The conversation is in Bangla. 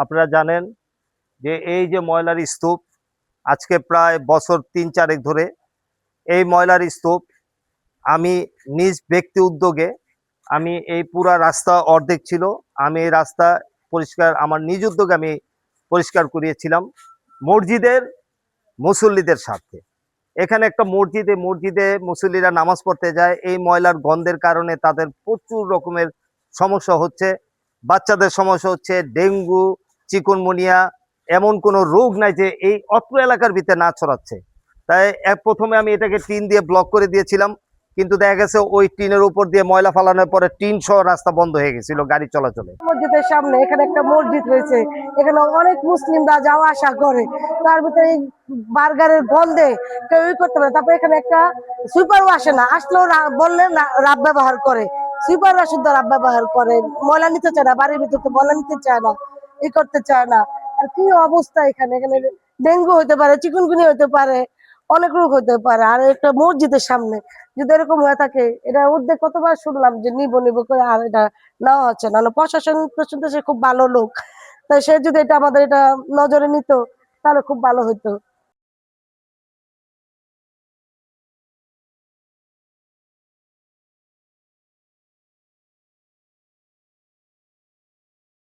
আপনারা জানেন যে এই যে ময়লার স্তূপ, আজকে প্রায় বছর ৩-৪ ধরে এই ময়লার স্তূপ আমি নিজ ব্যক্তি উদ্যোগে আমি এই পুরা রাস্তা অর্ধেক ছিল, আমি এই রাস্তা পরিষ্কার আমার নিজ উদ্যোগে আমি পরিষ্কার করিয়েছিলাম মসজিদের মুসল্লিদের স্বার্থে। এখানে একটা মসজিদ, এই মসজিদে মুসল্লিরা নামাজ পড়তে যায়, এই ময়লার গন্ধের কারণে তাদের প্রচুর রকমের সমস্যা হচ্ছে। বাচ্চাদের সমস্যা হচ্ছে ডেঙ্গু, চিকুনগুনিয়া, এমন কোনো রোগ নাই যে এই অত্র এলাকার ভিতরে না ছড়াচ্ছে। তাই প্রথমে আমি এটাকে টিন দিয়ে ব্লক করে দিয়েছিলাম, কিন্তু দেখা গেছে ওই টিনের উপর দিয়ে ময়লা ফালানোর পরে টিন সহ রাস্তা বন্ধ হয়ে গেছিল গাড়ি চলাচলে। মসজিদের সামনে এখানে একটা মসজিদ হয়েছে, এখানে অনেক মুসলিমরা যাওয়া আসা করে, তার ভিতরে এই বার্গারের গন্ধে কেউই করতে পারে। তারপরে এখানে একটা সুইপারও আসে না, আসলেও বললে রাব ব্যবহার করে, সুইপাররা শুদ্ধ রাব ব্যবহার করে, ময়লা নিতে চায় না, বাড়ির ভিতরে ময়লা নিতে চায় না, ই করতে চায় না। আর কি অবস্থা এখানে, এখানে ডেঙ্গু হতে পারে, চিকুনগুনিয়া হতে পারে, অনেক রোগ হতে পারে। আর একটা মসজিদের সামনে যদি এরকম হয়ে থাকে, এটা উদ্যোগ কতবার শুনলাম যে নিবো নিবো করে, আর এটা নেওয়া হচ্ছে না। প্রশাসন প্রশাসন সে খুব ভালো লোক, তাই সে যদি এটা আমাদের এটা নজরে নিত তাহলে খুব ভালো হতো।